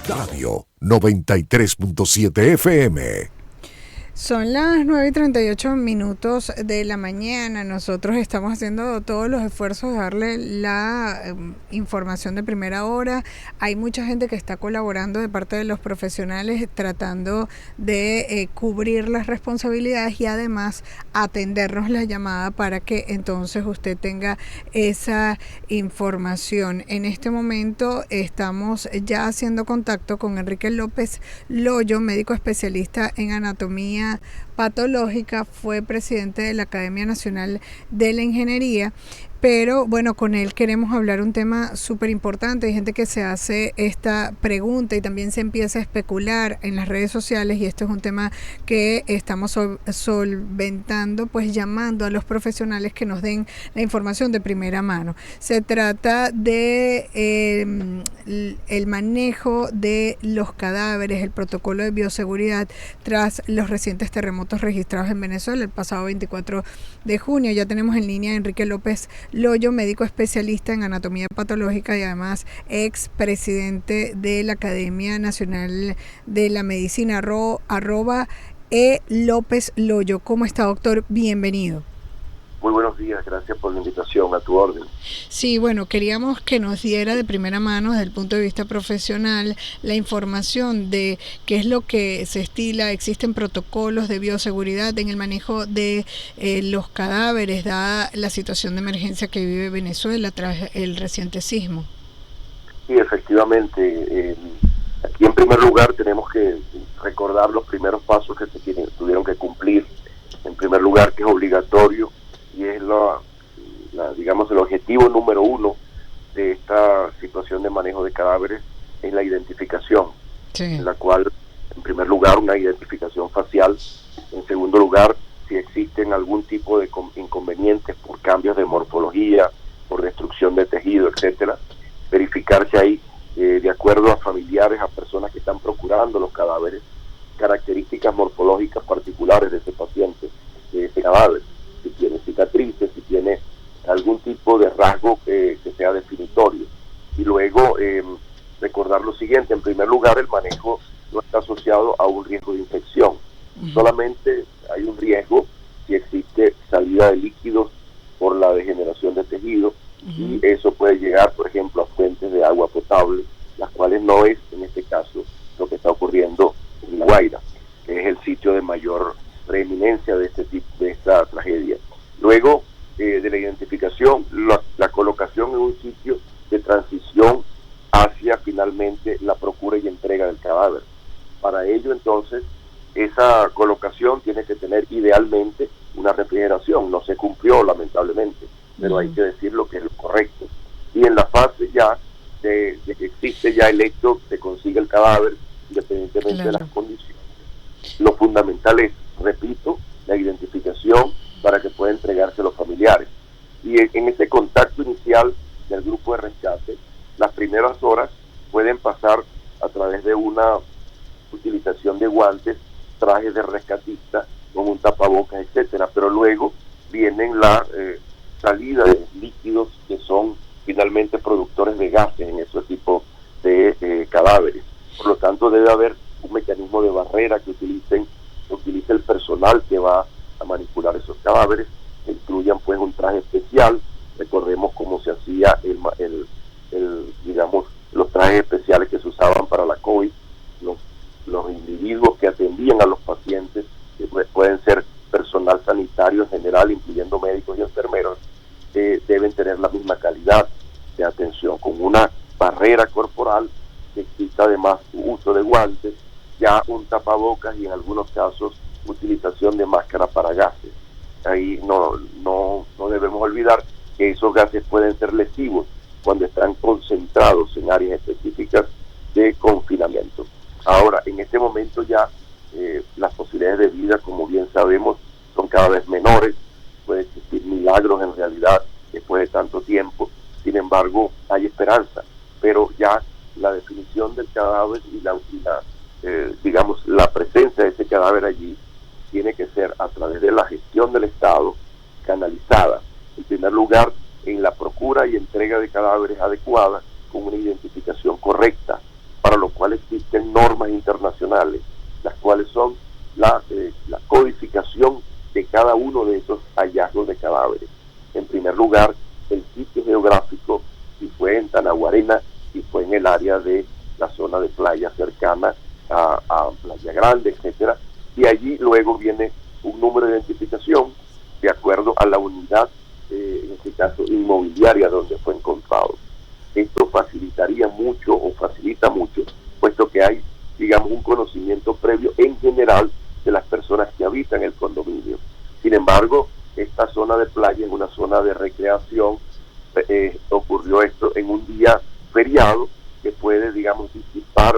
Radio 93.7 FM. Son las 9:38 de la mañana. Nosotros estamos haciendo todos los esfuerzos de darle la información de primera hora. Hay mucha gente que está colaborando de parte de los profesionales tratando de cubrir las responsabilidades y además atendernos la llamada para que entonces usted tenga esa información. En este momento estamos ya haciendo contacto con Enrique López Loyo, médico especialista en anatomía patológica, fue presidente de la Academia Nacional de la Ingeniería, pero bueno, con él queremos hablar un tema súper importante. Hay gente que se hace esta pregunta y también se empieza a especular en las redes sociales, y esto es un tema que estamos solventando, pues llamando a los profesionales que nos den la información de primera mano. Se trata de el manejo de los cadáveres, el protocolo de bioseguridad tras los recientes terremotos registrados en Venezuela el pasado 24 de junio. Ya tenemos en línea a Enrique López Loyo, médico especialista en anatomía patológica y además ex presidente de la Academia Nacional de la Medicina, arroba López Loyo. ¿Cómo está, doctor? Bienvenido. Muy buenos días, gracias por la invitación, a tu orden. Sí, bueno, queríamos que nos diera de primera mano, desde el punto de vista profesional, la información de qué es lo que se estila. Existen protocolos de bioseguridad en el manejo de los cadáveres, dada la situación de emergencia que vive Venezuela tras el reciente sismo. Sí, efectivamente. Aquí en primer lugar tenemos que recordar los primeros pasos que tuvieron que cumplir. En primer lugar, que es obligatorio, y es digamos el objetivo número uno de esta situación de manejo de cadáveres, es la identificación, sí. En la cual, en primer lugar, una identificación facial. En segundo lugar, si existen algún tipo de inconvenientes por cambios de morfología, por destrucción de tejido, etcétera, verificarse ahí, de acuerdo a familiares, a personas que están procurando los cadáveres, características morfológicas particulares de ese paciente, de ese cadáver. Si tiene cicatrices, si tiene algún tipo de rasgo que sea definitorio. Y luego recordar lo siguiente: en primer lugar, el manejo no está asociado a un riesgo de infección. Solamente hay un riesgo si existe salida de líquidos por la degeneración de tejido, y eso puede llegar, por ejemplo, a fuentes de agua potable, las cuales no es, en este caso, lo que está ocurriendo en La Guaira, que es el sitio de mayor preeminencia de este tipo, de esta tragedia. Luego de la identificación, la colocación en un sitio de transición hacia finalmente la procura y entrega del cadáver. Para ello, entonces, esa colocación tiene que tener idealmente una refrigeración. No se cumplió, lamentablemente, pero hay que decir lo que es lo correcto. Y en la fase ya de que existe ya el hecho, se consigue el cadáver independientemente de las condiciones. Lo fundamental es, repito, la identificación para que pueda entregarse a los familiares. Y en ese contacto inicial del grupo de rescate, las primeras horas pueden pasar a través de una utilización de guantes, trajes de rescatista, con un tapabocas, etcétera, pero luego vienen la salida de líquidos que son finalmente productores de gases en ese tipo de cadáveres. Por lo tanto, debe haber un mecanismo de barrera que utilice el personal que va a manipular esos cadáveres, que incluyan pues un traje especial. Recordemos cómo se hacía digamos, los trajes especiales que se usaban para la COVID. Los individuos que atendían a los pacientes, que pueden ser personal sanitario en general, incluyendo médicos y enfermeros, deben tener la misma calidad de atención, con una barrera corporal, que exista además uso de guantes, ya un tapabocas y en algunos casos utilización de máscara para gases. Ahí no debemos olvidar que esos gases pueden ser lesivos cuando están concentrados en áreas específicas de confinamiento. Ahora, en este momento ya las posibilidades de vida, como bien sabemos, son cada vez menores. Puede existir milagros en realidad después de tanto tiempo. Sin embargo, hay esperanza, pero ya la definición del cadáver y digamos, la presencia de ese cadáver allí tiene que ser a través de la gestión del Estado, canalizada, en primer lugar, en la procura y entrega de cadáveres adecuada, con una identificación correcta, para lo cual internacionales, las cuales son la codificación de cada uno de esos hallazgos de cadáveres. En primer lugar, el sitio geográfico, si fue en Tanaguarena, si fue en el área de la zona de playa cercana a Playa Grande, etcétera, y allí luego viene un número de identificación de acuerdo a la unidad, en este caso inmobiliaria, donde fue encontrado. Esto facilitaría mucho o facilita mucho, puesto que hay, digamos, un conocimiento previo en general de las personas que habitan el condominio. Sin embargo, esta zona de playa es una zona de recreación. Ocurrió esto en un día feriado que puede, digamos, disipar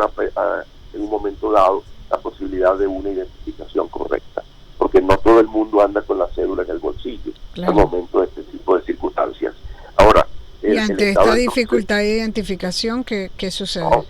en un momento dado la posibilidad de una identificación correcta, porque no todo el mundo anda con la cédula en el bolsillo, claro, al momento de este tipo de circunstancias. Ahora, y ante esta dificultad de identificación, ¿qué sucede? No.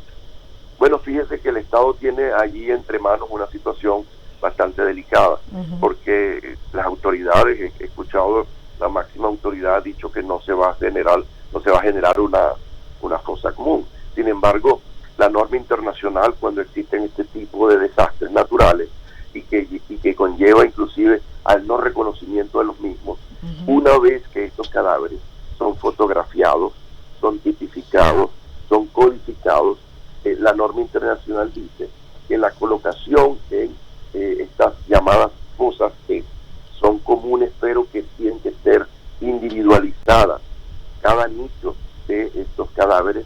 Bueno, fíjese que el Estado tiene allí entre manos una situación bastante delicada, porque las autoridades, he escuchado, la máxima autoridad ha dicho que no se va a generar una fosa común. Sin embargo, la norma internacional, cuando existen este tipo de desastres naturales y que conlleva inclusive al no reconocimiento de los mismos, una vez que estos cadáveres son fotografiados, son tipificados, son codificados, la norma internacional dice que la colocación en estas llamadas fosas son comunes, pero que tienen que ser individualizadas. Cada nicho de estos cadáveres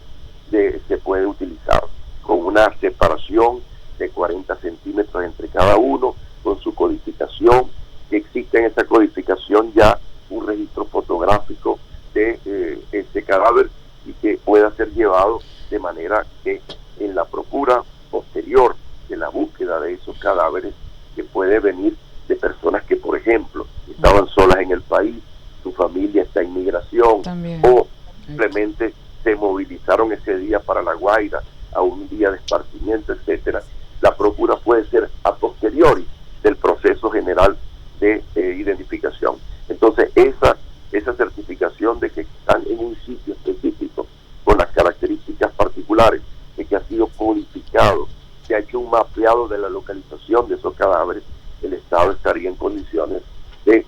se puede utilizar con una separación de 40 centímetros entre cada uno, con su codificación, que existe en esa codificación ya un registro fotográfico de este cadáver y que pueda ser llevado de manera que en la procura posterior de la búsqueda de esos cadáveres, que puede venir de personas que, por ejemplo, estaban solas en el país, su familia está en migración, también, o simplemente se movilizaron ese día para La Guaira a un día de esparcimiento, etcétera. La procura puede ser a posteriori del proceso general de identificación. Entonces, esa certificación de que están en un sitio específico con las características particulares de que ha sido codificado, se ha hecho un mapeado de la localización de esos cadáveres, el Estado estaría en condiciones de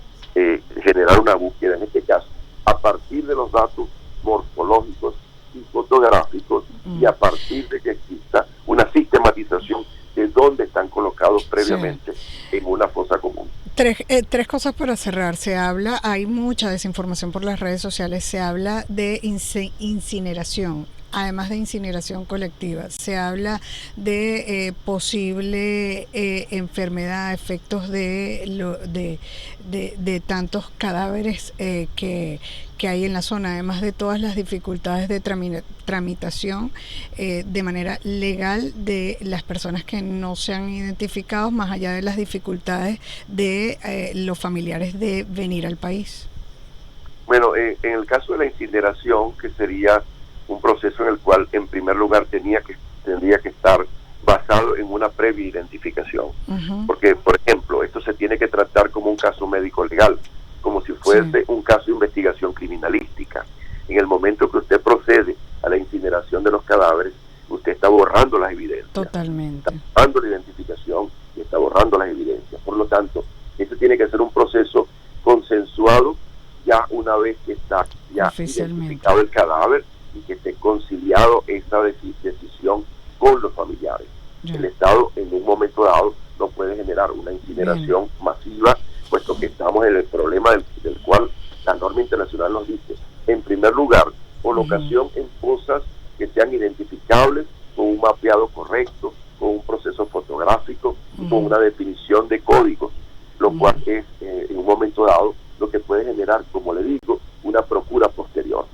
generar una búsqueda, en este caso, a partir de los datos morfológicos y fotográficos, y a partir de que exista una sistematización de dónde están colocados previamente, sí, en una fosa común. Tres cosas para cerrar. Hay mucha desinformación por las redes sociales, se habla de incineración. Además de incineración colectiva, se habla de posible enfermedad, efectos de tantos cadáveres que hay en la zona, además de todas las dificultades de tramitación de manera legal de las personas que no se han identificado, más allá de las dificultades de los familiares de venir al país. Bueno, en el caso de la incineración, que sería un proceso en el cual, en primer lugar, tendría que estar basado en una previa identificación. Porque, por ejemplo, esto se tiene que tratar como un caso médico legal, como si fuese un caso de investigación criminalística. En el momento que usted procede a la incineración de los cadáveres, usted está borrando las evidencias. Totalmente. Está borrando la identificación y está borrando las evidencias. Por lo tanto, eso tiene que ser un proceso consensuado ya una vez que está ya identificado el cadáver y que esté conciliado esa decisión con los familiares. El Estado en un momento dado no puede generar una incineración masiva, puesto que estamos en el problema del cual la norma internacional nos dice, en primer lugar, colocación en fosas que sean identificables, con un mapeado correcto, con un proceso fotográfico, con una definición de códigos, lo cual es en un momento dado lo que puede generar, como le digo, una procura posterior.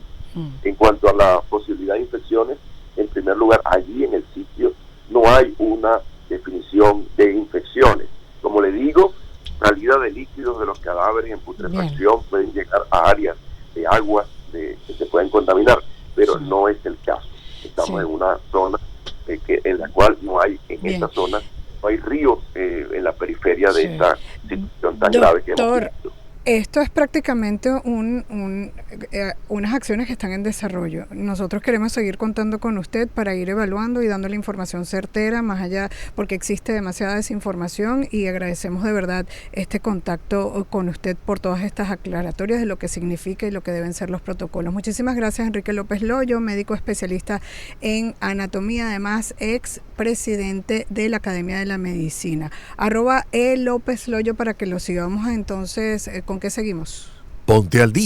En cuanto a la posibilidad de infecciones, en primer lugar, allí en el sitio no hay una definición de infecciones. Como le digo, salida de líquidos de los cadáveres en putrefacción pueden llegar a áreas de agua que se pueden contaminar, pero no es el caso. Estamos en una zona en la cual no hay, esta zona, no hay ríos en la periferia de esta situación tan grave que hemos visto. Esto es prácticamente unas acciones que están en desarrollo. Nosotros queremos seguir contando con usted para ir evaluando y dándole información certera, más allá, porque existe demasiada desinformación, y agradecemos de verdad este contacto con usted por todas estas aclaratorias de lo que significa y lo que deben ser los protocolos. Muchísimas gracias, Enrique López Loyo, médico especialista en anatomía, además ex presidente de la Academia de la Medicina. @López Loyo para que lo sigamos entonces. ¿Con qué seguimos? Ponte al día.